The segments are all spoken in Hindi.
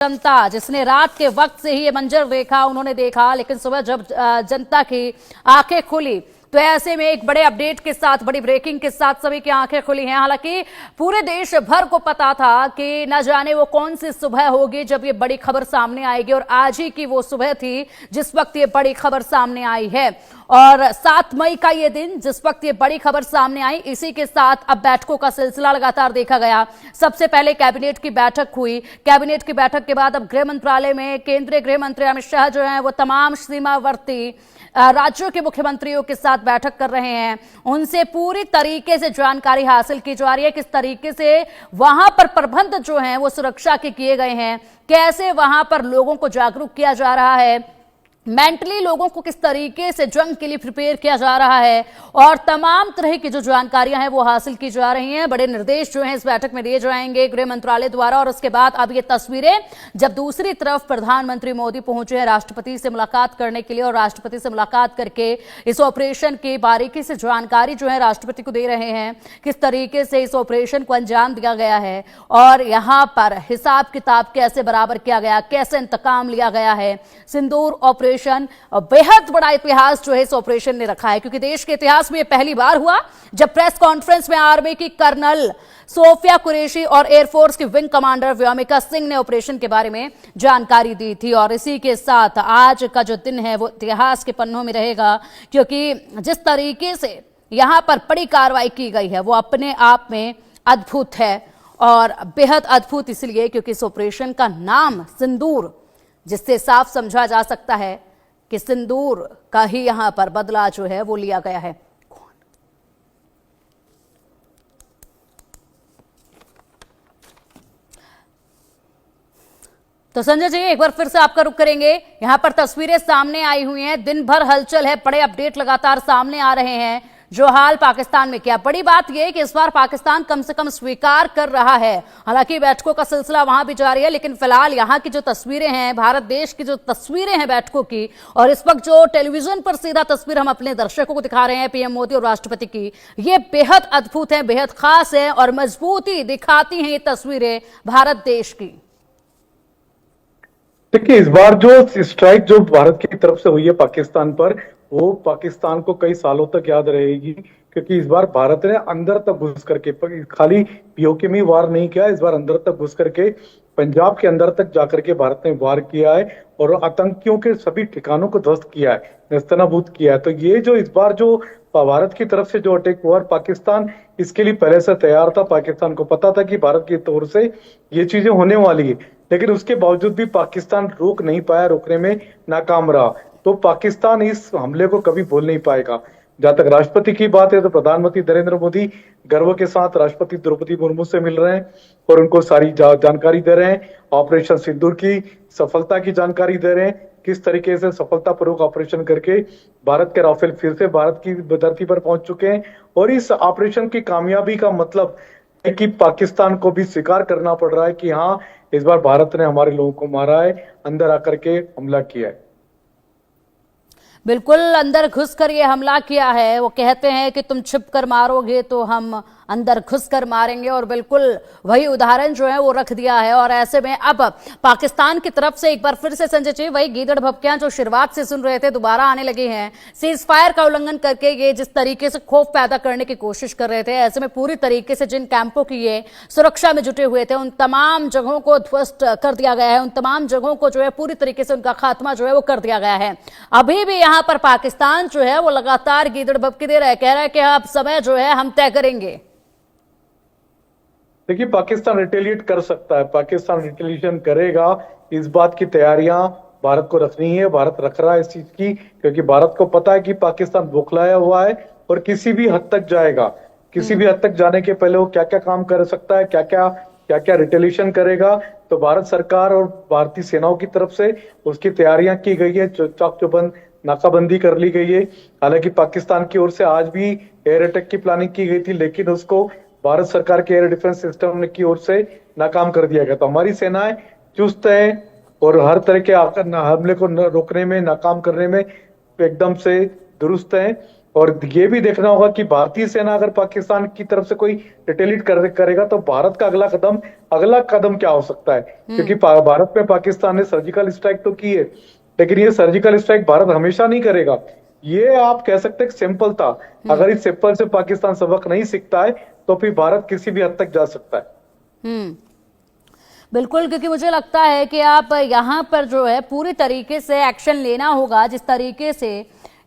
जनता जिसने रात के वक्त से ही ये मंजर देखा, उन्होंने देखा, लेकिन सुबह जब जनता की आंखें खुली तो ऐसे में एक बड़े अपडेट के साथ, बड़ी ब्रेकिंग के साथ सभी की आंखें खुली हैं। हालांकि पूरे देश भर को पता था कि न जाने वो कौन सी सुबह होगी जब ये बड़ी खबर सामने आएगी, और आज ही की वो सुबह थी जिस वक्त ये बड़ी खबर सामने आई है। और 7 मई का ये दिन जिस वक्त ये बड़ी खबर सामने आई, इसी के साथ अब बैठकों का सिलसिला लगातार देखा गया। सबसे पहले कैबिनेट की बैठक हुई। कैबिनेट की बैठक के बाद अब गृह मंत्रालय में केंद्रीय गृह मंत्री अमित शाह जो है वो तमाम सीमावर्ती राज्यों के मुख्यमंत्रियों के साथ बैठक कर रहे हैं। उनसे पूरी तरीके से जानकारी हासिल की जा रही है, किस तरीके से वहां पर प्रबंध जो हैं वो सुरक्षा के किए गए हैं, कैसे वहां पर लोगों को जागरूक किया जा रहा है, मेंटली लोगों को किस तरीके से जंग के लिए प्रिपेयर किया जा रहा है, और तमाम तरह की जो जानकारियां हैं वो हासिल की जा रही हैं। बड़े निर्देश जो हैं इस बैठक में दिए जाएंगे गृह मंत्रालय द्वारा। और उसके बाद अब ये तस्वीरें जब दूसरी तरफ प्रधानमंत्री मोदी पहुंचे हैं राष्ट्रपति से मुलाकात करने के लिए, और राष्ट्रपति से मुलाकात करके इस ऑपरेशन की बारीकी से जानकारी जो है राष्ट्रपति को दे रहे हैं, किस तरीके से इस ऑपरेशन को अंजाम दिया गया है, और यहां पर हिसाब किताब कैसे बराबर किया गया, कैसे इंतकाम लिया गया है। सिंदूर ऑपरेशन बेहद बड़ा इतिहास जो है इस ऑपरेशन ने रखा है, क्योंकि देश के इतिहास में यह पहली बार हुआ जब प्रेस कॉन्फ्रेंस में आर्मी की कर्नल सोफिया कुरैशी और एयरफोर्स की विंग कमांडर व्योमिका सिंह ने ऑपरेशन के बारे में जानकारी दी थी। और इसी के साथ आज का जो दिन है वो इतिहास के पन्नों में रहेगा, क्योंकि जिस तरीके से यहां पर बड़ी कार्रवाई की गई है वो अपने आप में अद्भुत है। और बेहद अद्भुत इसलिए क्योंकि इस ऑपरेशन का नाम सिंदूर, जिससे साफ समझा जा सकता है कि सिंदूर का ही यहां पर बदला जो है वो लिया गया है। तो संजय जी, एक बार फिर से आपका रुख करेंगे। यहां पर तस्वीरें सामने आई हुई हैं, दिन भर हलचल है, बड़े अपडेट लगातार सामने आ रहे हैं। जो हाल पाकिस्तान में क्या बड़ी बात यह है कि इस बार पाकिस्तान कम से कम स्वीकार कर रहा है। हालांकि बैठकों का सिलसिला वहां भी जारी है, लेकिन फिलहाल यहां की जो तस्वीरें हैं, भारत देश की जो तस्वीरें हैं बैठकों की, और इस वक्त जो टेलीविजन पर सीधा तस्वीर हम अपने दर्शकों को दिखा रहे हैं पीएम मोदी और राष्ट्रपति की, ये बेहद अद्भुत है, बेहद खास है, और मजबूती दिखाती हैं ये तस्वीरें भारत देश की। देखिए, इस बार जो स्ट्राइक जो भारत की तरफ से हुई है पाकिस्तान पर, वो पाकिस्तान को कई सालों तक याद रहेगी, क्योंकि इस बार भारत ने अंदर तक घुस करके, खाली पीओके में वार नहीं किया, इस बार अंदर तक घुस करके पंजाब के अंदर तक जाकर के भारत ने वार किया है और आतंकियों के सभी ठिकानों को ध्वस्त किया है, नेस्तनाबूद किया है। तो ये जो इस बार जो भारत की तरफ से जो अटैक हुआ, पाकिस्तान इसके लिए पहले से तैयार था। पाकिस्तान को पता था कि भारत की तौर से ये चीजें होने वाली है, लेकिन उसके बावजूद भी पाकिस्तान रोक नहीं पाया, रोकने में नाकाम रहा। तो पाकिस्तान इस हमले को कभी भूल नहीं पाएगा। जहां तक राष्ट्रपति की बात है तो प्रधानमंत्री नरेंद्र मोदी गर्व के साथ राष्ट्रपति द्रौपदी मुर्मू से मिल रहे हैं और उनको सारी जानकारी दे रहे हैं। ऑपरेशन सिंदूर की सफलता की जानकारी दे रहे हैं, किस तरीके से सफलतापूर्वक ऑपरेशन करके भारत के राफेल फिर से भारत की धरती पर पहुंच चुके हैं। और इस ऑपरेशन की कामयाबी का मतलब है कि पाकिस्तान को भी स्वीकार करना पड़ रहा है कि हाँ, इस बार भारत ने हमारे लोगों को मारा है, अंदर आकर के हमला किया है। बिल्कुल, अंदर घुसकर ये हमला किया है। वो कहते हैं कि तुम छिप कर मारोगे तो हम अंदर घुसकर मारेंगे, और बिल्कुल वही उदाहरण जो है वो रख दिया है। और ऐसे में अब पाकिस्तान की तरफ से एक बार फिर से संजय जी वही गीदड़ भभकियां जो शुरुआत से सुन रहे थे दोबारा आने लगे हैं। सीज फायर का उल्लंघन करके ये जिस तरीके से खौफ पैदा करने की कोशिश कर रहे थे, ऐसे में पूरी तरीके से जिन कैंपों की ये सुरक्षा में जुटे हुए थे उन तमाम जगहों को ध्वस्त कर दिया गया है, उन तमाम जगहों को जो है पूरी तरीके से उनका खात्मा जो है वो कर दिया गया है। अभी भी यहाँ पर पाकिस्तान जो है वो लगातार गीदड़ भभकी दे रहा है, कह रहा है कि अब समय जो है हम तय करेंगे। देखिए, पाकिस्तान रिटेलिएट कर सकता है, पाकिस्तान रिटेलिएशन करेगा, इस बात की तैयारियां भारत को रखनी है। भारत रख रहा है इस चीज की, क्योंकि भारत को पता है कि पाकिस्तान बौखलाया हुआ है और किसी भी हद तक जाएगा। किसी भी हद तक जाने के पहले वो क्या क्या काम कर सकता है, क्या क्या रिटेलिएशन करेगा, तो भारत सरकार और भारतीय सेनाओं की तरफ से उसकी तैयारियां की गई है। चाक चौबंद नाकाबंदी कर ली गई है। हालांकि पाकिस्तान की ओर से आज भी एयर अटैक की प्लानिंग की गई थी, लेकिन उसको भारत सरकार के एयर डिफेंस सिस्टम की ओर से नाकाम कर दिया गया। तो हमारी सेनाएं चुस्त है और हर तरह के हमले को रोकने में, नाकाम करने में एकदम से दुरुस्त है। और ये भी देखना होगा कि भारतीय सेना अगर पाकिस्तान की तरफ से कोई रिटेलिएट करेगा तो भारत का अगला कदम क्या हो सकता है, क्योंकि भारत में पाकिस्तान ने सर्जिकल स्ट्राइक तो की है, लेकिन ये सर्जिकल स्ट्राइक भारत हमेशा नहीं करेगा। ये आप कह सकते हैं सिंपल था। अगर इस सिंपल से पाकिस्तान सबक नहीं सीखता है तो फिर भारत किसी भी हद तक जा सकता है। बिल्कुल, क्योंकि मुझे लगता है कि आप यहाँ पर जो है पूरी तरीके से एक्शन लेना होगा। जिस तरीके से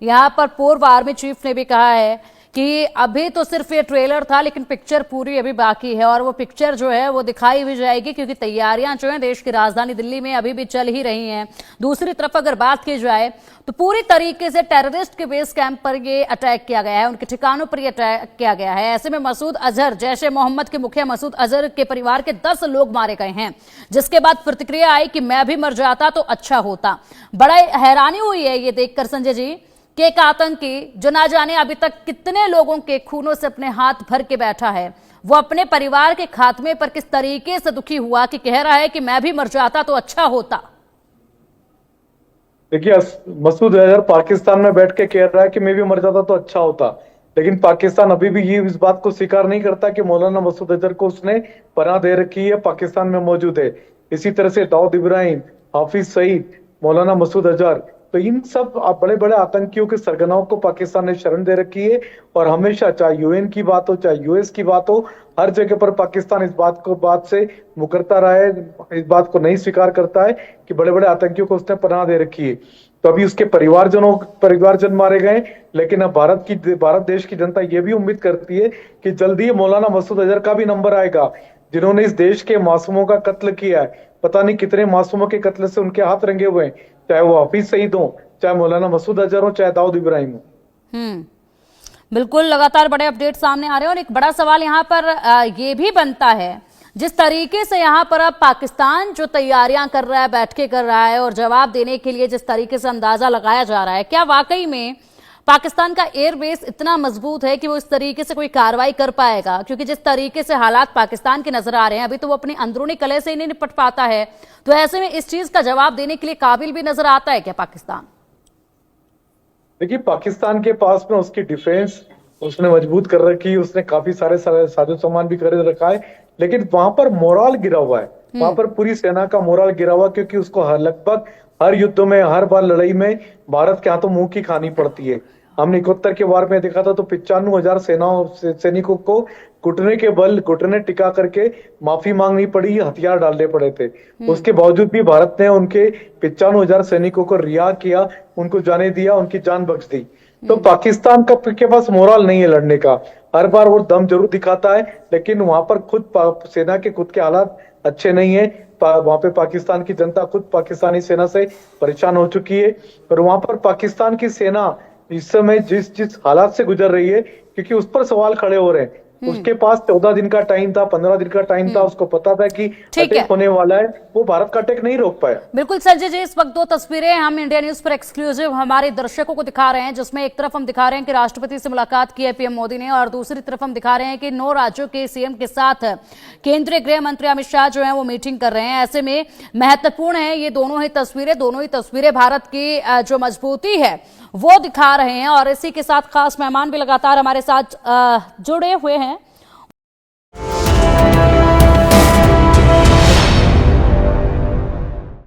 यहाँ पर पूर्व आर्मी चीफ ने भी कहा है कि अभी तो सिर्फ ये ट्रेलर था, लेकिन पिक्चर पूरी अभी बाकी है और वो पिक्चर जो है वो दिखाई भी जाएगी, क्योंकि तैयारियां जो है देश की राजधानी दिल्ली में अभी भी चल ही रही हैं। दूसरी तरफ अगर बात की जाए तो पूरी तरीके से टेररिस्ट के बेस कैंप पर ये अटैक किया गया है, उनके ठिकानों पर ये अटैक किया गया है। ऐसे में मसूद अजहर, जैश ए मोहम्मद के मुखिया मसूद अजहर के परिवार के 10 लोग मारे गए हैं, जिसके बाद प्रतिक्रिया आई कि मैं भी मर जाता तो अच्छा होता। बड़ा हैरानी हुई है ये देखकर संजय जी कि एक आतंकी जो ना जाने अभी तक कितने लोगों के खूनों से अपने हाथ भर के बैठा है, वो अपने परिवार के खात्मे पर किस तरीके से दुखी हुआ कि कह रहा है कि मैं भी मर जाता तो अच्छा होता। देखिए, मसूद अजहर पाकिस्तान में बैठ के कह रहा है कि मैं भी मर जाता तो अच्छा होता, लेकिन पाकिस्तान अभी भी ये इस बात को स्वीकार नहीं करता कि मौलाना मसूद अजहर को उसने पनाह दे रखी है, पाकिस्तान में मौजूद है। इसी तरह से दाऊद इब्राहिम, हाफिज सईद, मौलाना मसूद अजहर, तो इन सब बड़े बड़े आतंकियों के सरगनाओं को पाकिस्तान ने शरण दे रखी है। और हमेशा चाहे यूएन की बात हो चाहे यूएस की बात हो, हर जगह पर पाकिस्तान इस बात से मुकरता रहा है, इस बात को नहीं स्वीकार करता है कि बड़े बड़े आतंकियों को उसने पनाह दे रखी है। तो अभी उसके परिवारजन मारे गए, लेकिन अब भारत देश की जनता ये भी उम्मीद करती है कि जल्दी मौलाना मसूद अजहर का भी नंबर आएगा, जिन्होंने इस देश के मासूमों का कत्ल किया है। पता नहीं कितने मासूमों के कत्ल से उनके हाथ रंगे हुए हैं, चाहे वो हाफिज सईद हो, चाहे मौलाना मसूद अजहर हो, चाहे दाऊद इब्राहिम हो। बिल्कुल, लगातार बड़े अपडेट सामने आ रहे हैं और एक बड़ा सवाल यहाँ पर ये भी बनता है, जिस तरीके से यहाँ पर अब पाकिस्तान जो तैयारियां कर रहा है, बैठकें कर रहा है और जवाब देने के लिए जिस तरीके से अंदाजा लगाया जा रहा है, क्या वाकई में पाकिस्तान का एयरबेस इतना मजबूत है कि वो इस तरीके से कोई कार्रवाई कर पाएगा? क्योंकि जिस तरीके से हालात पाकिस्तान के नजर आ रहे हैं, अभी तो वो अपनी अंदरूनी कलह से ही नहीं निपट पाता है, तो ऐसे में इस चीज का जवाब देने के लिए काबिल भी नजर आता है क्या पाकिस्तान? देखिए, पाकिस्तान के पास में उसकी डिफेंस उसने मजबूत कर रखी, उसने काफी सारे साजो सामान भी खरीद रखा है, लेकिन वहां पर मोरल गिरा हुआ है। वहां पर पूरी सेना का मोरल गिरा हुआ, क्योंकि उसको लगभग हर युद्ध में, हर बार लड़ाई में भारत के हाथों मुंह की खानी पड़ती है। हमने 71 के वार में देखा था तो 95,000 सैनिकों को घुटने टिका करके माफी मांगनी पड़ी, हथियार डालने पड़े थे। उसके बावजूद भी भारत ने उनके 95,000 सैनिकों को रिहा किया, उनको जाने दिया, उनकी जान बख्श दी। तो पाकिस्तान के पास मोरल नहीं है लड़ने का। हर बार वो दम जरूर दिखाता है, लेकिन वहां पर सेना के खुद के हालात अच्छे नहीं है। वहां पे पाकिस्तान की जनता खुद पाकिस्तानी सेना से परेशान हो चुकी है, और वहां पर पाकिस्तान की सेना इस समय जिस हालात से गुजर रही है, क्योंकि उस पर सवाल खड़े हो रहे हैं। उसके पास 14 दिन का टाइम था, 15 दिन का टाइम था, उसको पता था कि अटैक होने वाला है, वो भारत का अटैक नहीं रोक पाया। बिल्कुल संजय जी, इस वक्त 2 तस्वीरें हम इंडिया न्यूज पर एक्सक्लूसिव हमारे दर्शकों को दिखा रहे हैं, जिसमें एक तरफ हम दिखा रहे हैं कि राष्ट्रपति से मुलाकात की है पीएम मोदी ने, और दूसरी तरफ हम दिखा रहे हैं कि 9 राज्यों के सीएम के साथ केंद्रीय गृह मंत्री अमित शाह जो है वो मीटिंग कर रहे हैं। ऐसे में महत्वपूर्ण है ये दोनों ही तस्वीरें भारत की जो मजबूती है वो दिखा रहे हैं। और इसी के साथ खास मेहमान भी लगातार हमारे साथ जुड़े हुए हैं।